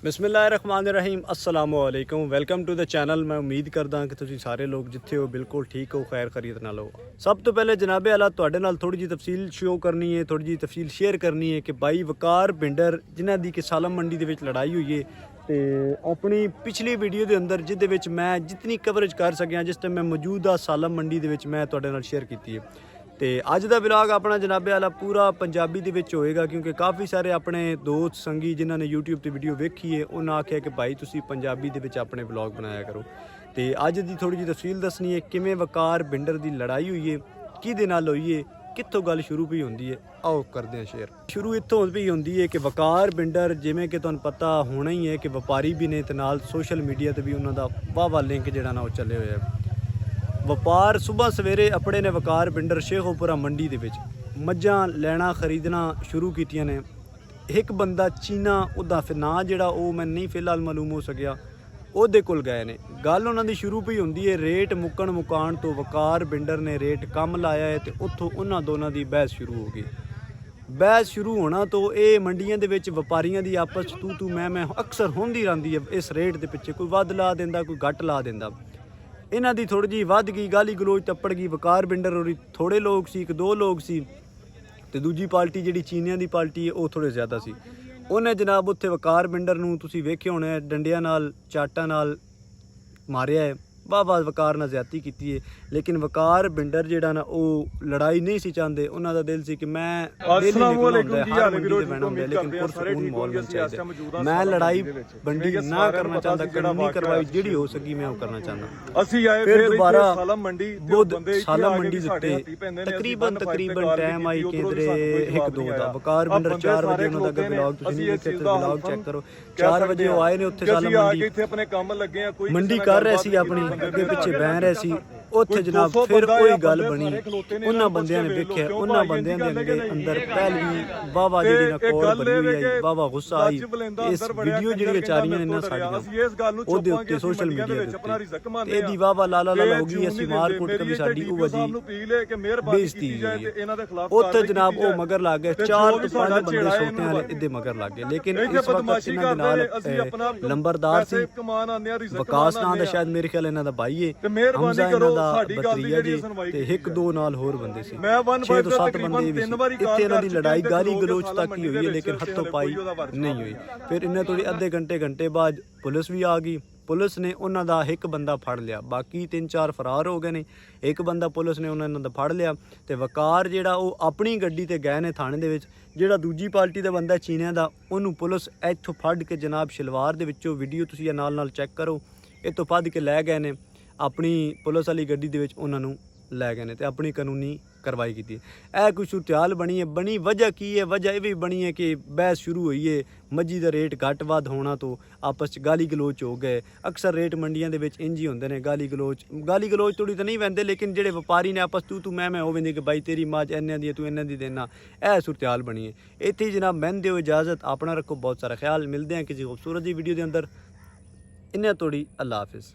बिस्मिल्लाहिर्रहमानिर्रहीम अस्सलाम वालेकुम वेलकम टू द चैनल। मैं उम्मीद करदा कि तुसीं सारे लोग जिथे हो बिल्कुल ठीक हो, खैर खरीत नाल हो। सब तो पहले जनाबे आला तुहाडे नाल थोड़ी जी तफसील शो करनी है, थोड़ी जी तफसील शेयर करनी है कि भाई वकार भिंडर जिन्हां दी कि सालम मंडी दे विच लड़ाई हुई है ते अपनी पिछली वीडियो के अंदर जिहदे विच मैं जितनी कवरेज कर सकिया जिस टाइम मैं मौजूदा सालम मंडी दे विच मैं तुहाडे नाल शेयर की है। तो अज का व्लॉग अपना जनाबे वाला पूरा पंजाबी दे विच होएगा क्योंकि काफ़ी सारे अपने दोस्त संगी जिन्होंने यूट्यूब पर वीडियो वेखी है उन्होंने आख्या कि भाई तुसी पंजाबी दे विच अपने व्लॉग बनाया करो। तो अज की थोड़ी जी तफसील दसनी है किमें वकार भिंडर की लड़ाई हुई है, किहदे नाल हुई है, कित्थों गल शुरू भी होंदी है। आओ करते हैं शेयर। शुरू इत्थों भी होंदी है कि वकार भिंडर जिमें कि तुहानूं पता होना ही है कि व्यापारी भी ने ते नाल सोशल मीडिया पर भी उन्हों का वाह लिंक जिहड़ा ना चले हुए है। व्यापार सुबह सवेरे अपने ने वकार भिंडर शेखोपुरा मंडी दे विच मझां लैना खरीदना शुरू कीतियां ने। एक बंदा चीना उदा फिर ना जिहड़ा वो मैं नहीं फिलहाल मालूम हो सकिया ਉਹਦੇ ਕੋਲ गए ने। गल उन्हां दी शुरू भी होंदी है रेट मुक्कण मुकाण तो वकार भिंडर ने रेट कम लाया है तो उत्थों उन्हां दोनों की बहस शुरू हो गई। बहस शुरू होना तो ये मंडियां दे विच व्यापारियां दी आपस तू मैं अक्सर होंदी रहिंदी है। इस रेट दे पिछे कोई वध ला दिंदा कोई घट ला दिंदा। इन्हां दी थोड़ी जी वध गई गाली गलोच तप्पड़ गई। वकार भिंडर और थोड़े लोग सी, एक दो लोग सी ते दूजी पार्टी जिहड़ी चीनियां दी पार्टी है वो थोड़े ज़्यादा सी। उन्हें जनाब उत्थे वकार भिंडर नूं तुसीं वेखे होणे डंडियां नाल चाटां नाल मारिया है, वाह वकार नाल ज़्यादती कीती है। लेकिन वकार भिंडर जिहड़ा ना वो लड़ाई नहीं सी चाहते। उन्हां दा दिल सी कि मैं मैं लड़ाई बंडी ना करना चाहता, कानूनी कार्रवाई जिहड़ी हो सकी मैं वो करना चाहता। फिर दोबारा सालम मंडी उत्ते तकरीबन टाइम आई केंद्रे 1-2 दा। वकार भिंडर 4 बजे उन्हां दा व्लॉग तुसीं नहीं देखे तो व्लॉग चेक करो। 4 बजे वो आए ने उत्थे सालम मंडी कर रहे सी अपनी अगे पिछे बह रहे सी। उत्थे जनाब फिर कोई गल बनी। उन्हां बंदियां ने वेख्या उन्हां बंदियां दे अंदर पहली वाह जिहड़ी ना कोल बनी हुई आई, वाह गुस्सा आई। इस वीडियो जिहड़ी विचारियां ने ना साडियां ओदे उत्ते सोशल मीडिया दे उत्ते एदी वाह लाला हो गई। असीं मार कुट कभी साडी उह जी बेइज्जती हुई। उत्थे जनाब ओ मगर लग गए 4 तो 5 बंदे सोटे वाले इदे मगर लग गए। लेकिन इस वक्त इन्हां दे नाल लंबरदार सी वकास नाम दा शायद मेरे ख्याल इन्हां दा भाई है हमजा इन्हां बतरीया जी ते 1-2 नाल होर बंदे सी। 6 तो 7 बंदे भी इत्थे इन्हां दी लड़ाई गाली गलोच तक ही हुई है लेकिन हत्थों पाई नहीं हुई। फिर इन्हें थोड़ी अद्धे घंटे बाद पुलिस भी आ गई। पुलिस ने उन्हां दा एक बंदा फड़ लिया, बाकी 3-4 फरार हो गए ने। एक बंदा पुलिस ने उन्हां दा फड़ लिया ते वकार जिहड़ा वो अपनी गड्डी ते गए ने थाने दे विच। जिहड़ा दूजी पार्टी दा बंदा चीनिया दा उन्होंने पुलिस इत्थों फड़ के जनाब शलवार दे विचों वीडियो तुसीं नाल चेक करो इत्थों फड़ के लै गए ने अपनी पुलिस वाली गड्डी दे विच उन्होंने लै गए ने ते अपनी कानूनी कार्रवाई की। यह कुछ सूरत बनी है। बनी वजह की है? वजह यह भी बनी है कि बहस शुरू हुई है मज्जी का रेट घट वध होना तो आपस गाली गलोच हो गए। अक्सर रेट मंडियां दे विच इंज ही होंदे ने गाली गलोच थोड़ी तो नहीं वहदे लेकिन जेडे व्यापारी ने आपस तू मैं हो वेंदे कि भाई तेरी मज इन्ने दी तू इन्ने दी देना। यह सूरत बनी है। इत्थे जनाब मैन दिओ इजाज़त, अपना रखो बहुत सारा ख्याल। मिलते हैं किसी खूबसूरत जी वीडियो के अंदर। इन्हें तोड़ी अल्लाह हाफिज़।